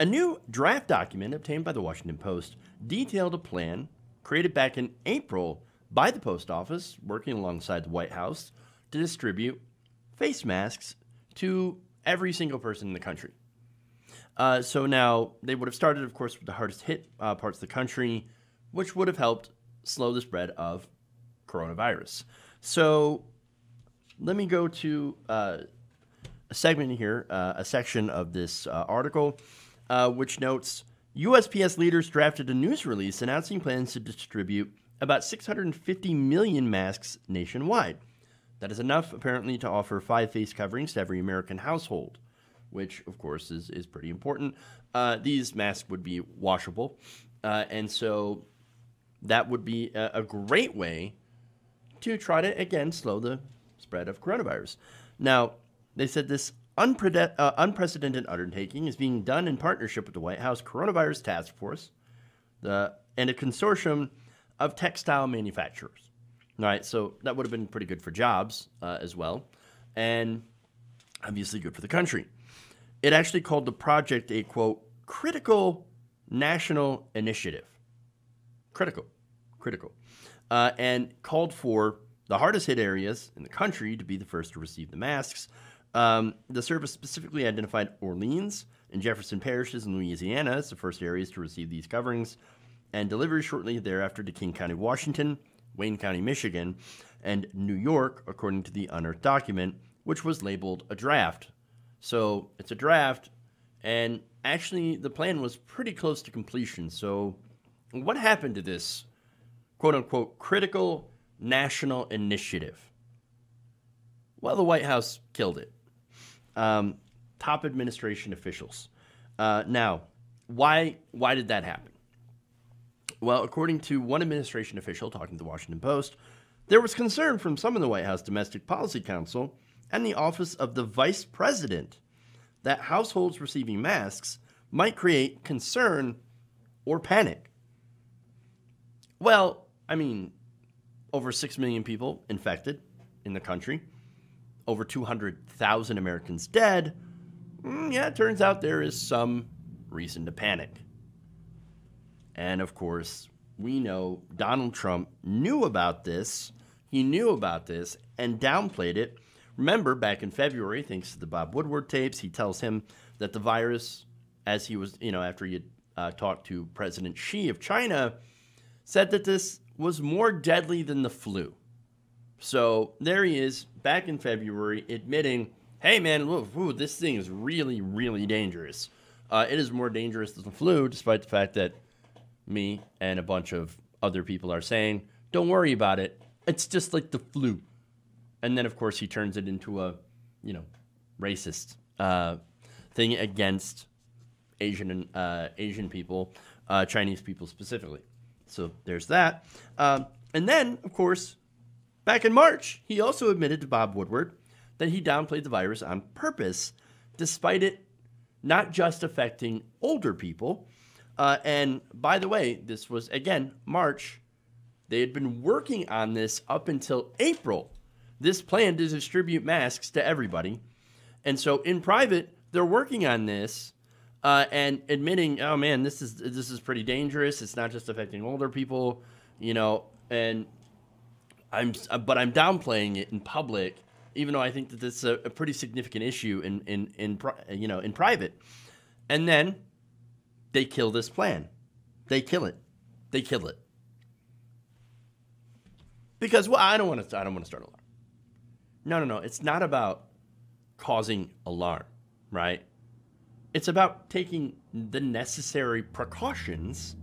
A new draft document obtained by the Washington Post detailed a plan created back in April by the post office, working alongside the White House, to distribute face masks to every single person in the country. So now they would have started, of course, with the hardest hit parts of the country, which would have helped slow the spread of coronavirus. So let me go to a segment here, a section of this article, which notes USPS leaders drafted a news release announcing plans to distribute about 650 million masks nationwide. That is enough, apparently, to offer 5 face coverings to every American household, which, of course, is pretty important. These masks would be washable, and so that would be a great way to try to, again, slow the spread of coronavirus. Now, they said this unprecedented undertaking is being done in partnership with the White House Coronavirus Task Force and a consortium of textile manufacturers. All right, so that would have been pretty good for jobs as well, and obviously good for the country. It actually called the project a, quote, critical national initiative. Critical. And called for the hardest hit areas in the country to be the first to receive the masks. The service specifically identified Orleans and Jefferson parishes in Louisiana as the first areas to receive these coverings, and delivery shortly thereafter to King County, Washington, Wayne County, Michigan, and New York, according to the unearthed document, which was labeled a draft. So it's a draft, and actually the plan was pretty close to completion. So what happened to this quote-unquote critical national initiative? Well, the White House killed it. Top administration officials. Now, why did that happen? Well, according to one administration official talking to the Washington Post, there was concern from some in the White House Domestic Policy Council and the Office of the Vice President that households receiving masks might create concern or panic. Well, I mean, over 6 million people infected in the country, over 200,000 Americans dead. Yeah, it turns out there is some reason to panic. And of course, we know Donald Trump knew about this. He knew about this and downplayed it. Remember, back in February, thanks to the Bob Woodward tapes, he tells him that the virus, as he was, after he had talked to President Xi of China, said that this was more deadly than the flu. So there he is, back in February, admitting, hey, man, look, this thing is really, really dangerous. It is more dangerous than the flu, despite the fact that me and a bunch of other people are saying, don't worry about it. It's just like the flu. And then, of course, he turns it into a, racist thing against Asian people, Chinese people specifically. So there's that. And then, of course, back in March, he also admitted to Bob Woodward that he downplayed the virus on purpose, despite it not just affecting older people. And by the way, this was, again, March. They had been working on this up until April. This plan to distribute masks to everybody. And so in private, they're working on this and admitting, oh, man, this is pretty dangerous. It's not just affecting older people, and I'm downplaying it in public, even though I think that this is a pretty significant issue in private. And then they kill this plan. They kill it. Because, well, I don't want to start alarm. No. It's not about causing alarm, right? It's about taking the necessary precautions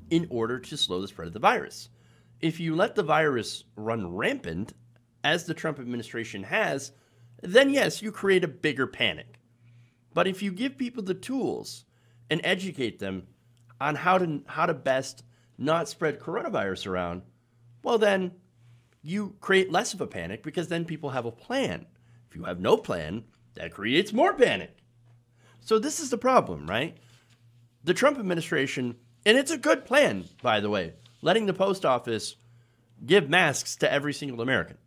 in order to slow the spread of the virus. If you let the virus run rampant, as the Trump administration has, then yes, you create a bigger panic. But if you give people the tools and educate them on how to best not spread coronavirus around, well, then you create less of a panic because then people have a plan. If you have no plan, that creates more panic. So this is the problem, right? The Trump administration, and it's a good plan, by the way, letting the post office give masks to every single American.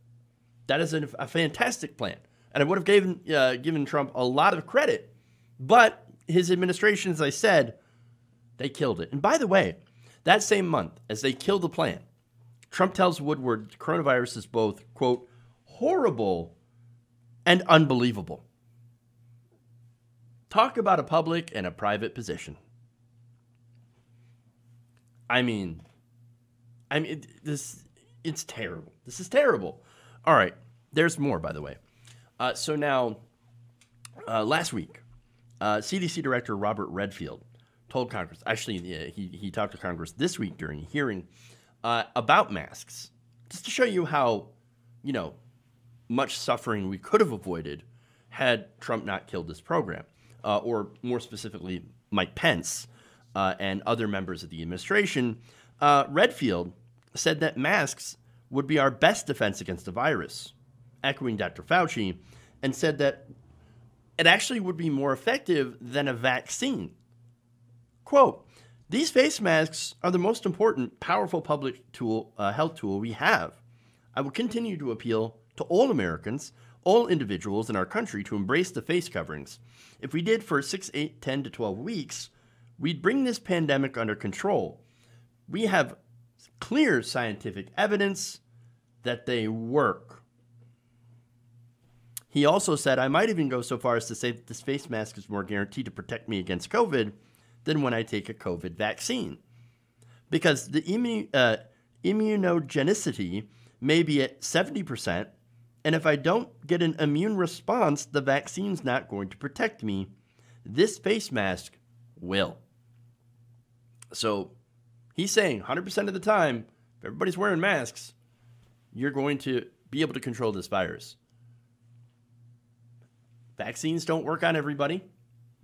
That is a fantastic plan. And I would have given Trump a lot of credit. But his administration, as I said, they killed it. And by the way, that same month, as they killed the plan, Trump tells Woodward coronavirus is both, quote, horrible and unbelievable. Talk about a public and a private position. I mean, it's terrible. This is terrible. All right, there's more, by the way. So now, last week, CDC Director Robert Redfield told Congress, actually, he talked to Congress this week during a hearing about masks, just to show you how, much suffering we could have avoided had Trump not killed this program, or more specifically, Mike Pence and other members of the administration. Redfield said that masks would be our best defense against the virus, echoing Dr. Fauci, and said that it actually would be more effective than a vaccine. Quote, these face masks are the most important, powerful public health tool we have. I will continue to appeal to all Americans, all individuals in our country to embrace the face coverings. If we did for 6, 8, 10 to 12 weeks, we'd bring this pandemic under control. We have clear scientific evidence that they work. He also said, I might even go so far as to say that this face mask is more guaranteed to protect me against COVID than when I take a COVID vaccine. Because the immunogenicity may be at 70%, and if I don't get an immune response, the vaccine's not going to protect me. This face mask will. So he's saying 100% of the time, if everybody's wearing masks, you're going to be able to control this virus. Vaccines don't work on everybody.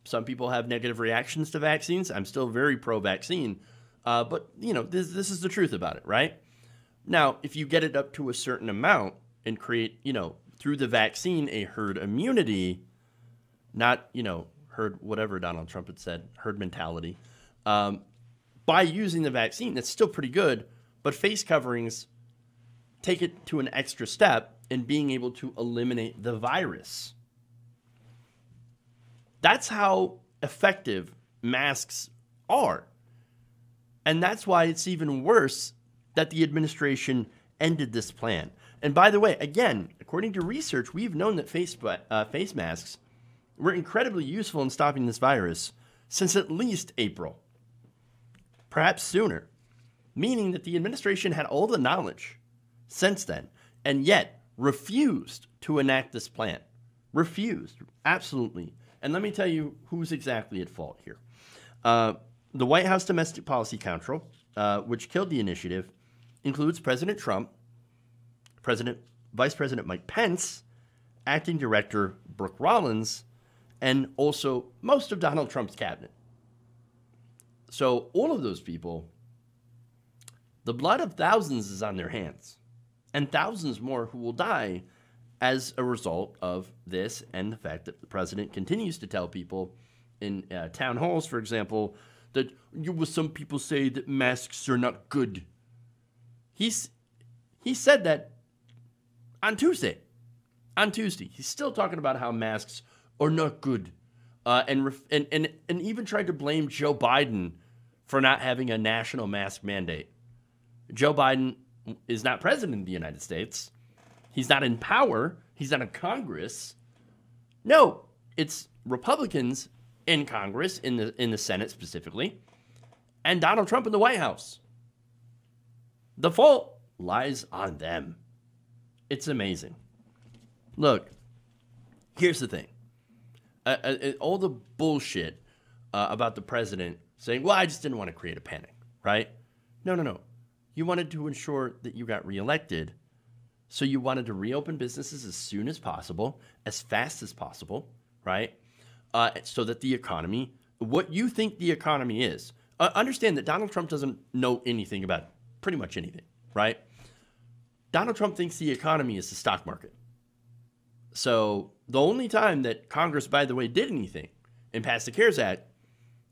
Some people have negative reactions to vaccines. I'm still very pro-vaccine. But, this is the truth about it, right? Now, if you get it up to a certain amount and create, through the vaccine, a herd immunity, not, herd, whatever Donald Trump had said, herd mentality, by using the vaccine, that's still pretty good. But face coverings take it to an extra step in being able to eliminate the virus. That's how effective masks are. And that's why it's even worse that the administration ended this plan. And by the way, again, according to research, we've known that face masks were incredibly useful in stopping this virus since at least April, perhaps sooner, meaning that the administration had all the knowledge since then and yet refused to enact this plan. Refused, absolutely. And let me tell you who's exactly at fault here. The White House Domestic Policy Council, which killed the initiative, includes President Trump, Vice President Mike Pence, Acting Director Brooke Rollins, and also most of Donald Trump's cabinet. So all of those people, the blood of thousands is on their hands, and thousands more who will die as a result of this and the fact that the president continues to tell people in town halls, for example, that some people say that masks are not good. He said that on Tuesday. On Tuesday, he's still talking about how masks are not good, and even tried to blame Joe Biden for not having a national mask mandate. Joe Biden is not president of the United States. He's not in power. He's not in Congress. No, it's Republicans in Congress, in the Senate specifically, and Donald Trump in the White House. The fault lies on them. It's amazing. Look, here's the thing. All the bullshit about the president saying, well, I just didn't want to create a panic, right? No. You wanted to ensure that you got reelected. So you wanted to reopen businesses as soon as possible, as fast as possible, right? So that the economy, what you think the economy is, understand that Donald Trump doesn't know anything about pretty much anything, right? Donald Trump thinks the economy is the stock market. So the only time that Congress, by the way, did anything and passed the CARES Act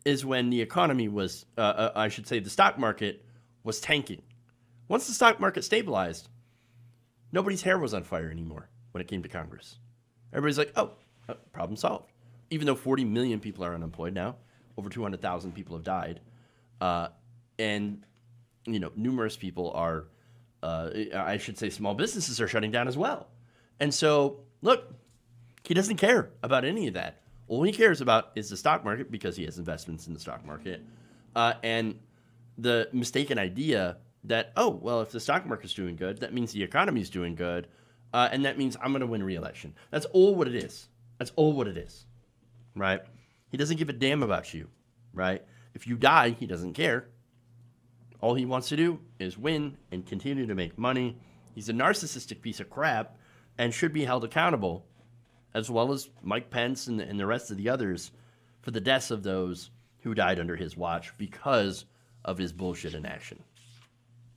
is when the economy was, I should say the stock market was tanking. Once the stock market stabilized, nobody's hair was on fire anymore when it came to Congress. Everybody's like, oh, problem solved. even though 40 million people are unemployed now, over 200,000 people have died, and numerous people are, I should say, small businesses are shutting down as well. And so, look, he doesn't care about any of that. All he cares about is the stock market because he has investments in the stock market, and the mistaken idea that, oh, well, if the stock market's doing good, that means the economy's doing good, and that means I'm going to win re-election. That's all what it is. That's all what it is, right? He doesn't give a damn about you, right? If you die, he doesn't care. All he wants to do is win and continue to make money. He's a narcissistic piece of crap and should be held accountable, as well as Mike Pence and the rest of the others, for the deaths of those who died under his watch because of his bullshit inaction.